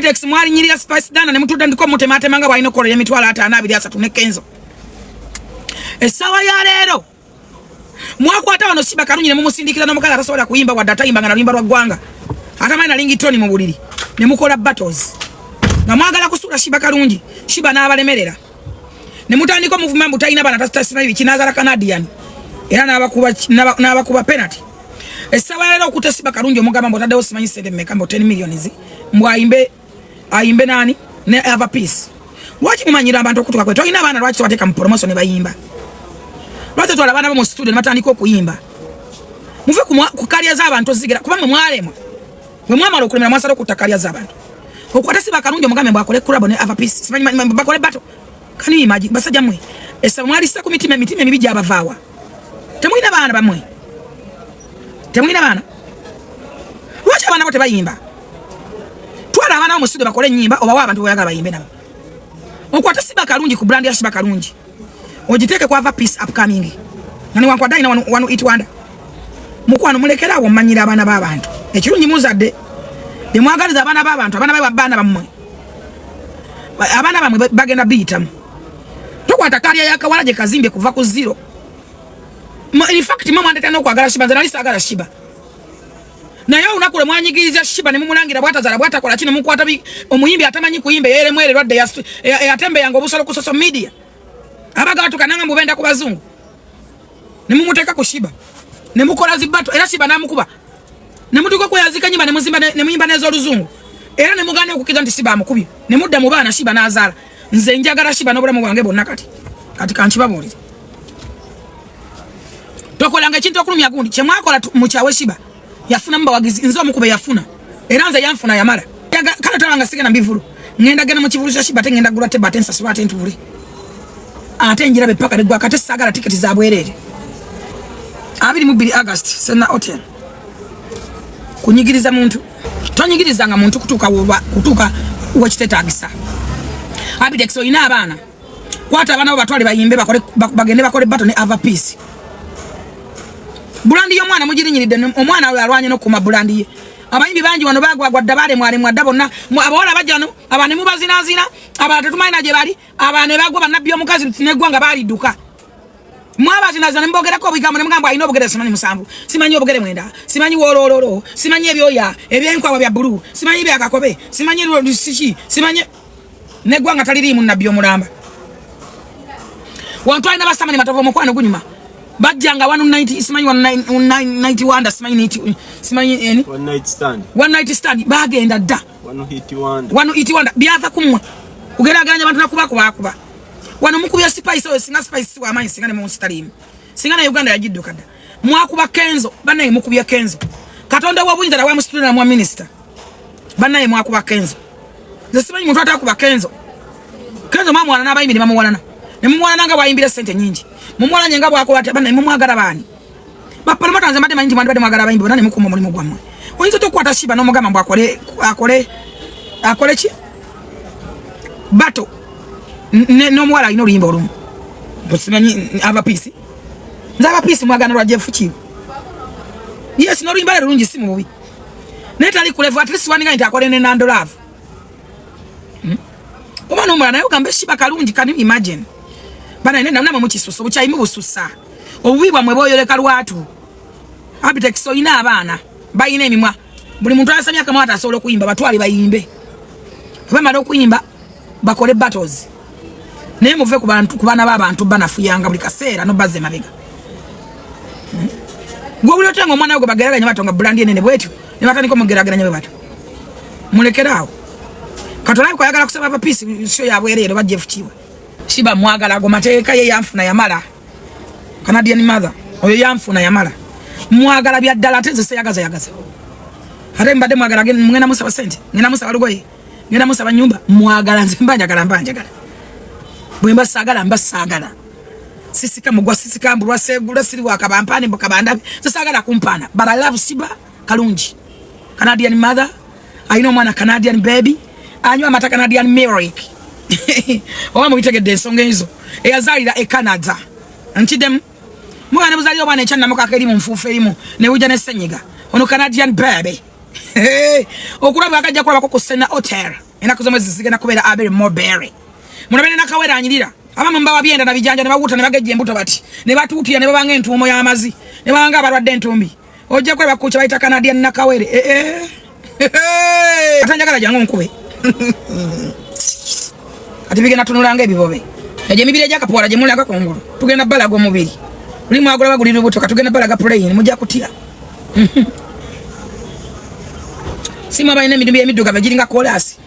Abitex mwali nyirira Spice Dana ne mutuda ndiko mutemate manga bwa inokoro ya mitwala ata anabiri asatu ne kenzo. Esawa ya lero. Mwakwata wano Shiba Karungi ne mumusindikira nomukala atasobola kuyimba wa data imba ngana limba lwa gwanga. Ata mai na lingi toni mu buliri. Ne mukola battles. Na mwagala kusula Shiba Karungi. Shiba na abalemerera. Ne mutandiko movement mutayina bana tastasina ibi kinazara Canadian. Era n'abakuba penalty. Esawa lero okute Shiba Karungi omugamba mbotadde osimanyi sente mmeka mbo 10 millions. Mbwayimbe ayimbe nani ne Ava Peace. Lwaki mumanyira abantu okutuka kwe toyina abaana lwaki wateka mu promotion bayimba. Lwaki twala abaana mu studio matandika okuyimba. Muve kukalya z'abantu zigira kuba mwe mwalemwa. Mwe mwamala okulemera mwasala okuttakalya z'abantu. Okwata Shiba Karungi omugambe mbwakole kurabo ne Ava Peace. Simanyi bakole bato. Kani imagine basajja mwe. Esa mwali sita ku mitima mibi gy'abavaawa. Temuyina baana bamwe. Temuyina baana. Lwaki abaana bote bayimba. Twala abaana mu studio bakole nyimba oba abantu boyaga bayimbe nabo. Okwata Shiba Karungi ku brand ya Shiba Karungi. Ojiteke kwa Ava Peace upcoming. Nani wankwada ina wanu itwanda. Mukwano mulekera abo manyira abaana b'abantu. Ekirungi muzadde. Ye mwagaliza abaana b'abantu, abaana bamwe. Abaana bamwe bagenda bitamu. Tokwata kalya yakawalaje kazimbe kuva ku zero. In fact mama ndeta no kwagala Shiba nzana lisagala Shiba. Na yo unakule mwanyigiriza Shiba ne mumulangira bwatazala bwatakola kino mukwata omuyimbi atamanyi kuyimba yere mwere lwadde yatembe yango busalo ku social media. Abaga watu kananga mubenda ku bazungu. Ne mumuteka ku Shiba. Ne mukola zibato era Shiba namukuba. Ne mutuko ko yazika nyimba ne muzimba ne muyimba nezo luzungu. Era ne mugane okukiza nti Shiba amukubi. Ne mudda mu baana Shiba nazala. Nze njagala Shiba n'obulamu bwange bonna kati. Kati kanchibabuli. Tokolanga kintu okulumya gundi kyemwakola mu kyawe Shiba. Yafuna mba wagizi nzo mukube yafuna. Era nze yanfuna yamala. Kana talanga sigena mbivulu. Ngenda gena mu kivulu kya Shiba tengenda gula te batensa swate ntuli. Ate njira be paka ligwa kate sagala tiketi za bwerere. 22 August sena hotel. Kunyigiriza muntu. Tonyigirizanga muntu kutuka uwekiteetagisa. Abitex oyina abaana. Kwata abaana bo batwale bayimbe bagende bakole bato ne Ava Peace. Bulandi y'omwana mugirinyiridde omwana we alwanye no kuma bulandi ye. Abayimbi bangi wano bagwa dabale mwale mwadda bonna abawala bajjano abane mubazinazina abana tumayina gye bali abane bagwa banabbi omukazi tinegwanga bali duka. Mwabazinazana mbogerako bigambo ne mugamba ayina obugere simanyi musanvu simanyi obugere mwenda simanyi wolololo simanyi ebyoya ebyenkwawa bya bulu simanyi bya kakobe simanyi lusiki simanyi negwanga taliri mu nabbi omulamba. Wantu ayina basamani matovo mukwano gunyuma. Bajjanga 190 simanyi 191 simanyi eni 1 night stand bagenda dda 181 byava kumwe kugeraganya abantu nakuba wano mukubya Spice oyo singa Spice wa amanyi singa ne mu stadium singa na Uganda yajidduka dda mwakuba Kenzo banaye mukubya Kenzo Katonda wa buyinza wa musitule na mwa minister banaye mwakuba Kenzo nze simanyi muntu atakuba Kenzo mama wana abayimbi bamuwana ne mumwana nga bayimbira sente nyingi mumwana nyenga bwako ate bana mumwagala bani bapalamata nze mbadde manyi mbadde mwagala bayimbi bana ne mukuma mulimu gwamwe oyinza tokwata Shiba n'omugamba mbwa akole ki bato n'omuwala alina oluyimba olumu busimanyi Ava Peace nze Ava Peace mwagana lwa Jeff Kiyo yes n'oluyimba lulungi si mubi naye tali kulevu at least waninga nti akole ne Nando Love omwana omulala naye ogambe Shiba Karungi can you imagine bana nenda namwe mukisuso buchayimu bususa obubibwa mwe boyoleka lwatu. Abitex oyina abaana bayina emimwa buli muntu asamya kamata asobola okuyimba batwali bayimbe bamala okuyimba bakole battles naye muve ku bantu ku bana b'abantu banafuyanga buli kaseera no bazze mabega gwe buli otenga omwana gwe bageraganya batonga brand enene bwetyo ne batandika mugeraganya bwe bato mulekeraawo Katolayi kwa yagala kusaba Ava Peace sho yabwerere ba Jeff Kiyo Shiba mwagala go mateeka ye yanfuna yamala Canadian mother oyo yanfuna yamala mwagala bya ddala teze se yagaza ate mbadde mwagala ngena musaba sente ngena musaba lugoye ngena musaba nyumba mwagala nze mbanja bwemba sagala sisika mugwa sisika mbulwa segula siri wakabampani mbokabanda sisagala kumpana but I love Shiba Karungi Canadian mother I know mwana Canadian baby anywa mata Canadian milk owa mubitegedde ensonga ezo eyazalira e Canada ntidem mwana muzalira bwana ekyanna mukaka eri mu nfuufu erimu ne buja ne senyiga ono Canadian baby okulaba akajja kulaba ko Sena Hotel Enaku zomwezi zigenda kubeera abere Moberry. Munabene nakawera anyirira. Abamu mbawa byenda na bijanja ne bawuta ne bagejje embuto bati. Ne batuutira ne babanga entuumo y'amazi. Ne babanga abalwadde entumbi. Ojja kweba kucha bayita Canadian nakawere. Atanjagala jangu nkube. Ati bigenda tunulanga ebibobe. Eje mibire jaka pwala je mulanga kongolo. Tugenda balago mubiri. Ulimu agola bagulira buto katugenda balaga plane mujja kutya. Sima bayine midumbi emiduga bagiringa kolasi.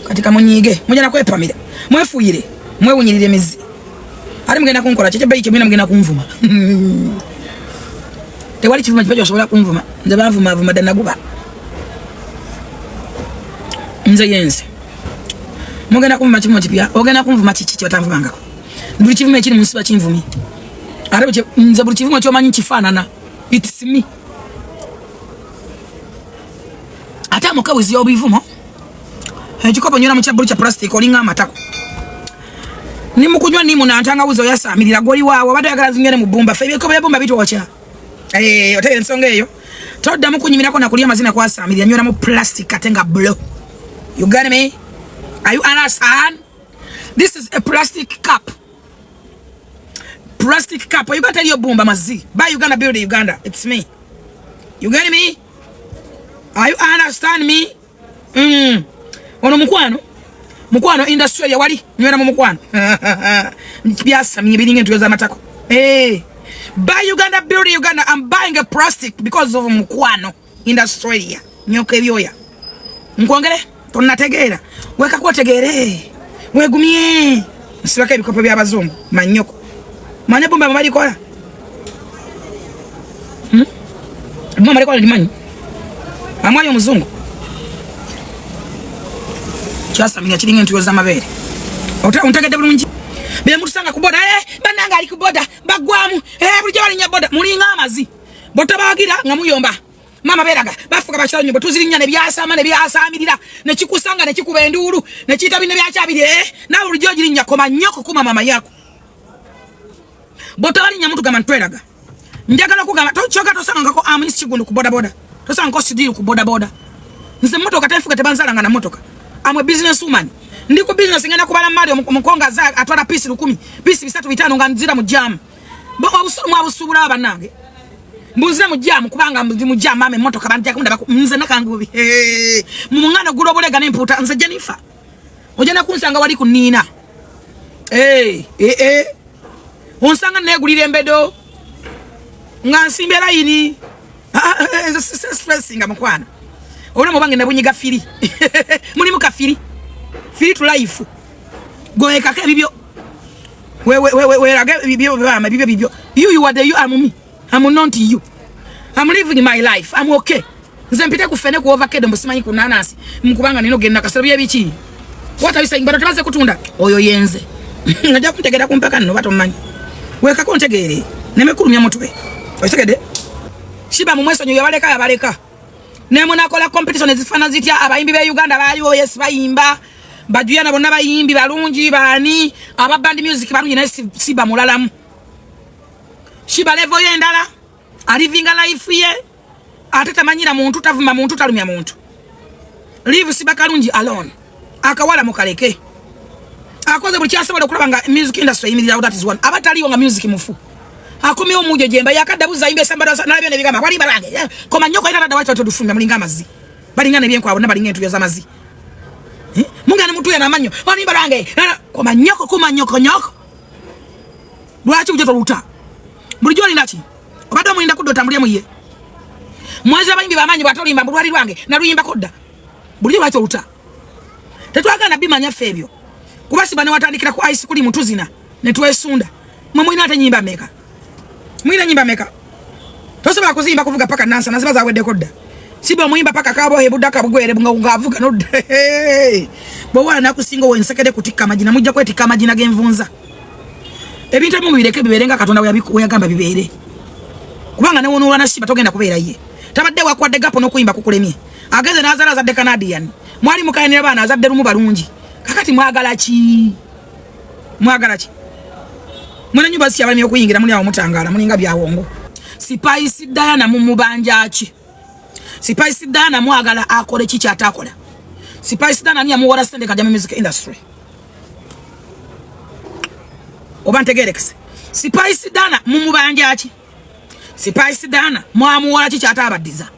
Katika munyige. Mujja nakwepamira. Mwefuyire. Mwewunyirire mizi. Ali mugenda kunkola cheche bayike mwina mugenda kumvuma. Tewali kivuma kipajo sobola kumvuma. Nze bavuma dana guba. Nze yenze. Mugenda kumvuma kivuma kipya. Ogenda kumvuma chichi batanvumangako. Buli kivuma ekiri munsi bakimvumi. Arabe nze buli kivuma kyomanyi kifanana. It's me. Ata mukawizi obivumo. Ekikopo nyona mu kyabulu kya plastic olinga amatako. Nimukunywa nimu na ntanga uzo yasamirira goli waawo bado yagala zingene mu bumba fa ebikopo ebumba bitwocha. Otele nsonga eyo. Todda mukunyimirako na kulia mazina kwa samirira nyona mu plastic atenga blow. You got me? Are you understand? This is a plastic cup. Plastic cup. You got your bumba mazi. Buy Uganda build Uganda. It's me. You get me? Are you understand me? Ono mukwano industry ya wali nywera mu mukwano. Byasa minye biringe ntuyoza matako. Buy Uganda build Uganda. I'm buying a plastic because of mukwano industry ya. Nyoke byoya. Nkwongere tunategeera. Weka kwa tegere. Wegumye. Siwaka ibikopo bya bazungu manyoko. Manya bomba mali kola. Bomba mali kola limanyi. Amwayo omuzungu. Kyasa minya kiringe ntuyoza mabere. Untegedde bulungi. Be mutusanga kuboda bananga ali kuboda bagwamu buli jabali nya boda mulinga amazi. Bota bagira nga muyomba. Mama beraga bafuka bacyanyu botuzirinya ne byasama ne byasamirira ne kikusanga ne kikuba enduru ne kita bine byakyabiri na buli jogirinya koma nyoko kuma mama yako. Bota bali nya mutu gama ntweraga. Njagala kugamba tochoka tosanga ngako amisigundu ku boda boda. Tosanga ko sidiri ku boda boda. Nze motoka tafuka tebanzala nga na motoka. I'm a business woman. Ndiko business ngena kubala mali omukonga za atwala pisi 10. Pisi 3-5 nga nzira mu jam. Bo abusulu abusubula abanange. Mbuzira mu jam kubanga mu jam mame motoka banja kunda nze nakangubi. Mumungana gulo bolega nemputa nze Jennifer. Ojana kunsanga wali kunina. Onsanga negulire embedo. Nga nsimbera yini. Stressing amukwana. Ona mubange nabunyiga firi. Muli mukafiri. Firi to life. Goeka ke bibyo. We rage bibyo bama bibyo. You are the you are me. I'm not you. I'm living my life. I'm okay. Nze mpite kufene ku overcade mbusimanyi kunanasi. Mukubanga nino genda kasero bya bichi. What are you saying? Bado tumaze kutunda. Oyo yenze. Najja kuntegera kumpaka nno bato manyi. Weka kontegere. Nemekulumya mutwe. Oyitegede. Shiba mu mweso nyo yabaleka. Nemo nakola competition ezifana zitya abayimbi be Uganda baliwo yes bayimba bajuya nabona bayimbi balungi bani aba band music balungi na siba mulalamu Shiba level yendala alivinga life ye atata manyira muntu tavuma muntu talumya muntu live siba kalungi alone akawala mukaleke akoze buli kyasobola okulabanga music industry imirira that is one abataliwo nga music mufu akumi omuje jemba yakadabuza imbe sambada nabyo nebigama wali barange koma nyoko ina dada wacho tudufumya mulinga amazi balingana byenko abo nabalinga entu yoza amazi mungana mutu yana manyo wali barange koma nyoko lwachi ujeto luta bulijjo linaki obadde mulinda kudota mulye muye mweze abayimbi bamanyi batolimba bulwali lwange naluyimba kodda bulijjo lwachi luta tetwagana bimanya febyo kubasi bane watandikira ku ice cream tuzina ne twesunda mwina ate nyimba meka mwina nyimba meka tosobola kuzimba kuvuga paka nansa naziba zawedde kodda sibo muyimba paka kabo hebudaka bugwere bunga avuga nodda bo wana kusingo wensekede kutika majina mujja kwetika majina genvunza ebintu mu bireke biberenga katonda we yagamba bibere kubanga ne wonula na Shiba togenda kubeera ye tabadde wakwadde gapo nokuyimba kukulemye ageze nazala za de Canadian mwali mukayanira bana azadde rumu balungi kakati mwagala ki mwana nyumba si abami okuyingira muli awo mutangala mulinga byawongo Spice Diana mu mubanja ki Spice Diana mwagala akole kichi atakola Spice Dana ni amuwala sende kaja mu music industry. Obantegerekese. Spice Dana mumubanja ki? Spice Dana mwamuwala ki kyata abadiza.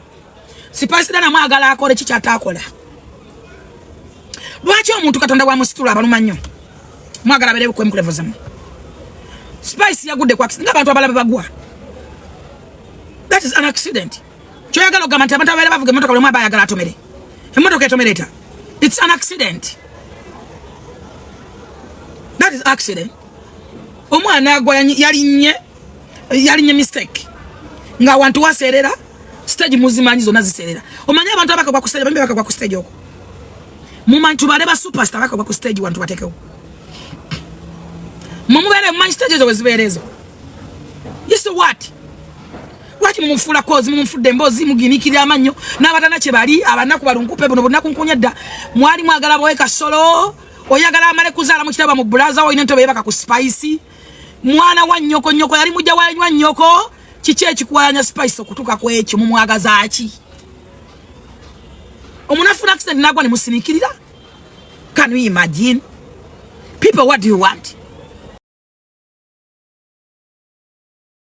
Spice Dana mwagala akole ki kyata akola. Lwaki omuntu Katonda wa musitula abaluma nnyo? Mwagala bere ku emkulevo zamu. Spice yagudde kwa accident abantu abalaba bagwa. That is an accident. Choyagala ogamba nti abantu abalaba bavuga emotoka lwe mwaba yagala atomere. Emotoka etomereta. It's an accident. That is accident. Omwana agwa yalinye mistake. Nga abantu waserera stage muzimanyi zona ziserera. Omanya abantu abaka kwa stage bambe baka kwa stage oko. Mumantu baleba superstar baka kwa stage wantu batekeo. Mumubere man stage zo weziberezo. Yes what? Waki mumufula kozi mumufudde mbozi muginikira amanyo n'abatana kye bali abanaku balunkupe bono bonaku nkunyedda mwali mwagala boyeka solo oyagala amale kuzala mu kitaba mu brother wo inento bebaka ku Spice mwana wa nyoko yali mujja wa nyoko kiche kikwanya Spice okutuka ku ekyo mu mwagaza aki omunafuna accident nagwa ne musinikirira. Can you imagine? People, what do you want?